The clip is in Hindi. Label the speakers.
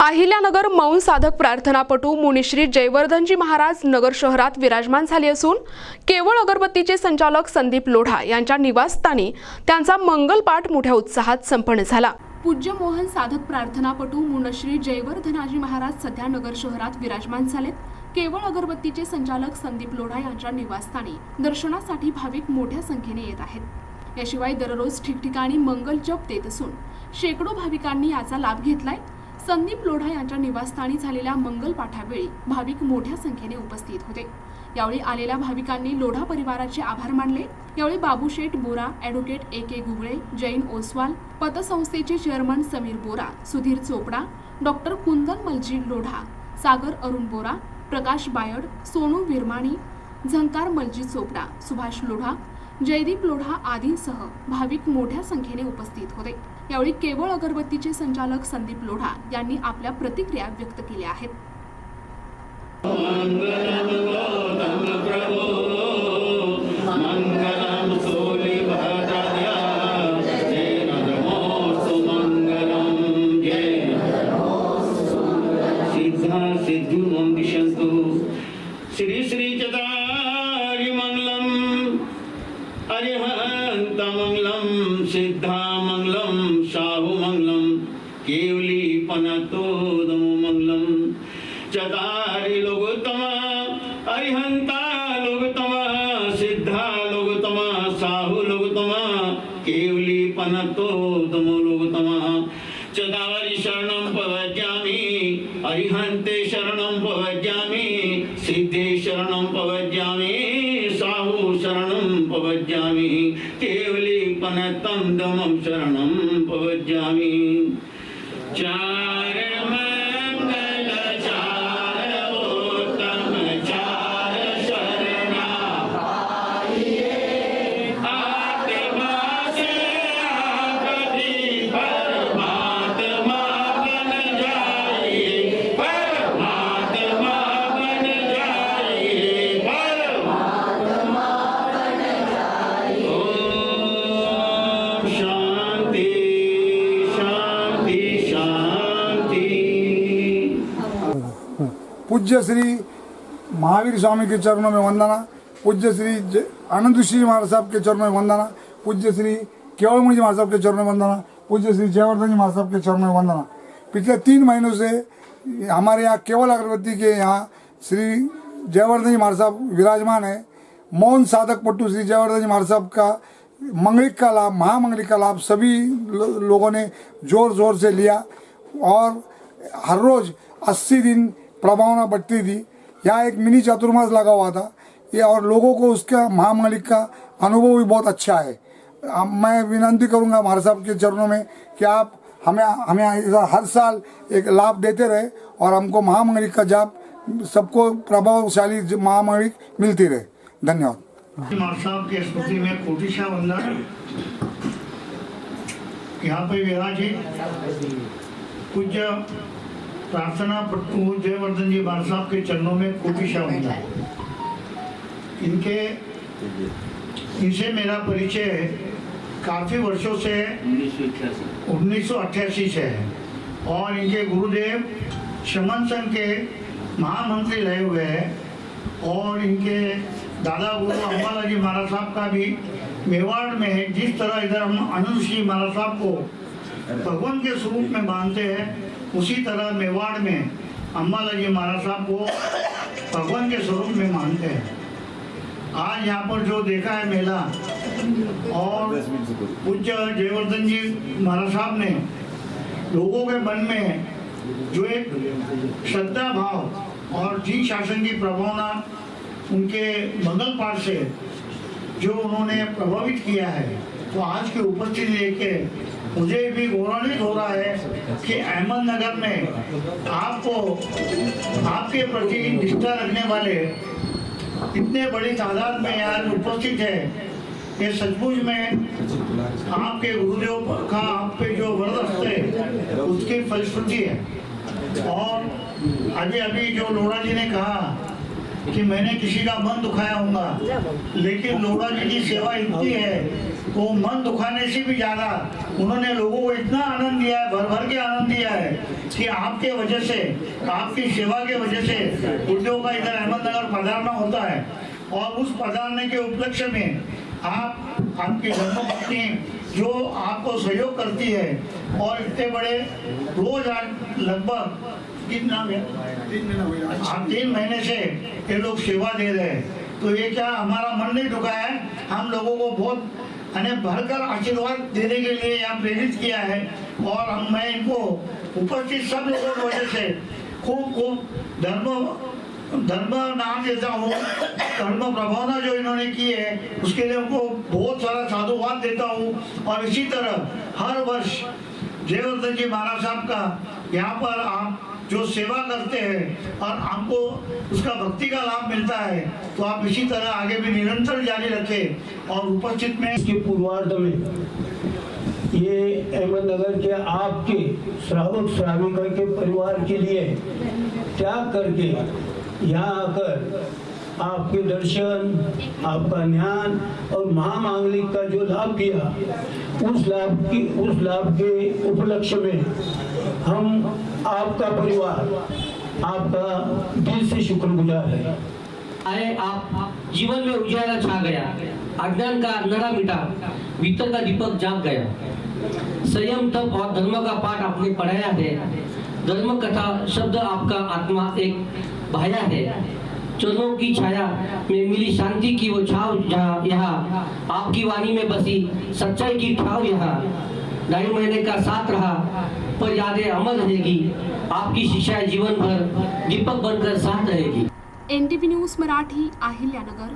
Speaker 1: अहिल्यानगर मौन साधक प्रार्थनापटू मुनिश्री जयवर्धनजी महाराज नगर शहरात विराजमान झाले असून केवळ अगरबत्तीचे संचालक संदीप लोढा यांच्या निवासस्थानी त्यांचा मंगलपाठ मोठ्या उत्साहात संपन्न झाला। पूज्य मोहन साधक प्रार्थनापटू मुनिश्री जयवर्धनाजी महाराज सध्या नगर शहरात विराजमान झालेत। केवळ अगरबत्तीचे संचालक संदीप लोढा यांच्या निवासस्थानी दर्शनासाठी भाविक मोठ्या संख्येने येत आहेत। याशिवाय दररोज ठिकठिकाणी मंगल जप देत असून शेकडो भाविकांनी याचा लाभ घेतलाय। संदीप लोढा यांच्या निवासस्थानी झालेल्या मंगल पाठावेळी भाविक मोठ्या संख्येने उपस्थित होते। यावेळी आलेल्या भाविकांनी लोढा परिवाराचे आभार मानले। यावेळी बाबूशेठ बोरा, ॲडव्होकेट ए.के. गुगळे, जैन ओसवाल, पतसंस्थेचे चेअरमन समीर बोरा, सुधीर चोपडा, डॉक्टर कुंदन मलजी लोढा, सागर अरुण बोरा, प्रकाश बायड, सोनू विरमाणी, झंकार मलजी चोपडा, सुभाष लोढा, जयदीप लोढा आदींसह भाविक मोठ्या संख्येने उपस्थित होते। यावेळी केवळ अगरबत्तीचे संचालक संदीप लोढा यांनी आपल्या प्रतिक्रिया व्यक्त केल्या आहेत।
Speaker 2: श्री श्री चदारि मंगलम अरिहंत मंगलम सिद्धा मंगलम शाहु मंगलम केवली पनतोदमो मंगलम चदारि लोगोत्तमा अरिहंता लोगोत्तमा सिद्धा लोगोत्तमा शाहु लोगोत्तमा केवली पनतोदमो लोगोत्तमा चदारि शरणं प्रवज्यामि अरिहंते शरणं प्रवज्यामि सिद्धे शरणं प्रवज्यामि साहु शरणं प्रवज्यामि केवली पनतं दमं शरणं प्रवज्यामि। चार मंगल चार उत्तम चार शरणा आत्मा से आपदी परमात्मा बन जाइए, परमात्मा बन जाइए, परमात्मा बन जाइए। ओम शांति शांति शांति।
Speaker 3: पूज्य श्री महावीर स्वामी के चरणों में वंदना, पूज्य श्री आनंद ऋषि महाराज साहब के चरणों में वंदना, पूज्य श्री केवलमणि जी महाराज साहब के चरणों में वंदना, पूज्य श्री जयवर्धन जी महाराज साहब के चरणों में वंदना। पिछले 3 महीनों से हमारे यहाँ केवल अगरबत्ती के यहाँ श्री जयवर्धन जी महाराज साहब विराजमान है। मौन साधक पट्टू श्री जयवर्धन जी महाराज साहब का मंगलिक का लाभ, महामंगलिक का लाभ सभी लोगों ने जोर जोर से लिया और हर रोज 80 दिन प्रभावना बढ़ती थी। यहाँ एक मिनी चतुर्मास लगा हुआ था ये और लोगों को उसका महामंगलिक का अनुभव भी बहुत अच्छा है। मैं विनती करूँगा महाराज साहब के चरणों में कि आप हमें हर साल एक लाभ देते रहे और हमको महामंगलिक का जाप सबको प्रभावशाली महामंगलिक मिलती रहे। धन्यवाद।
Speaker 4: महाराज साहब के स्मृति में कोटिशा वंदन। यहाँ पे विराजे पूज्य प्रार्थना पट्टू जयवर्धन जी महाराज साहब के चरणों में कोटिशा वंदन। इनसे मेरा परिचय काफ़ी वर्षों से 1988 से है और इनके गुरुदेव शमन संघ के महामंत्री रहे हुए हैं और इनके दादा गुरु अम्बाला जी महाराज साहब का भी मेवाड़ में जिस तरह इधर हम आनंद ऋषि महाराज साहब को भगवान के स्वरूप में मानते हैं उसी तरह मेवाड़ में अम्बाला जी महाराज साहब को भगवान के स्वरूप में मानते हैं। आज यहाँ पर जो देखा है मेला और पूज्य जयवर्धन जी महाराज साहब ने लोगों के मन में जो एक श्रद्धा भाव और जी शासन की प्रभावना उनके मंगल पाठ से जो उन्होंने प्रभावित किया है, तो आज की उपस्थिति लेके मुझे भी गौरवान्वित हो रहा है कि अहमदनगर में आपको आपके प्रति निष्ठा रखने वाले इतने बड़ी तादाद में यहाँ उपस्थित है। ये सचमुच में आपके गुरुदेव का आप पे जो वरदस्त है उसकी फलश्रुति है। और अभी अभी जो लोढ़ा जी ने कहा कि मैंने किसी का मन दुखाया होगा, लेकिन लोढ़ा जी की सेवा इतनी है वो मन दुखाने से भी ज़्यादा उन्होंने लोगों को इतना आनंद दिया है, भर भर के आनंद दिया है कि आपके वजह से, आपकी सेवा के वजह से गुरुदेव का इधर अहमदनगर पधारना होता है। और उस पधारने के उपलक्ष्य में आपकी धर्मपत्नी जो आपको सहयोग करती है और इतने बड़े रोज आज लगभग 3 महीने से ये लोग सेवा दे रहे हैं। तो ये क्या हमारा मन नहीं दुखा है, हम लोगों को बहुत भरकर आशीर्वाद देने के लिए यहाँ प्रेरित किया है। और मैं इनको उपस्थित सब लोगों की वजह से खूब धर्म नाम देता हूँ, धर्म प्रभावना जो इन्होंने की है उसके लिए उनको बहुत सारा साधुवाद देता हूँ। और इसी तरह हर वर्ष जयवर्धन जी महाराज साहब का यहाँ पर आप जो सेवा करते हैं और हमको उसका भक्ति का लाभ मिलता है, तो आप इसी तरह आगे भी निरंतर जारी रखें। और उपस्थित में
Speaker 5: इसके पूर्वार्ध में ये अहमदनगर के आपके श्रावक श्राविका के परिवार के लिए त्याग करके यहाँ आकर आपके दर्शन, आपका ज्ञान और महामांगलिक का जो लाभ दिया, उस लाभ के उपलक्ष्य में हम आपका परिवार आपका दिल से शुक्रगुजार है।
Speaker 6: आए आप जीवन में उजाला छा गया, अज्ञान का अंधेरा मिटा, भीतर का दीपक जाग गया। संयम, तप और धर्म का पाठ आपने पढ़ाया है। धर्म कथा शब्द आपका आत्मा एक भाया है। चरणों की छाया में मिली शांति की वो छाव यहाँ, आपकी वाणी में बसी सच्चाई की ठाव यहाँ। 2.5 महीने का साथ रहा पर यादें अमर रहेगी, आपकी शिक्षाएं जीवन भर दीपक बनकर साथ रहेगी।
Speaker 1: NTV news Marathi, Ahilyanagar.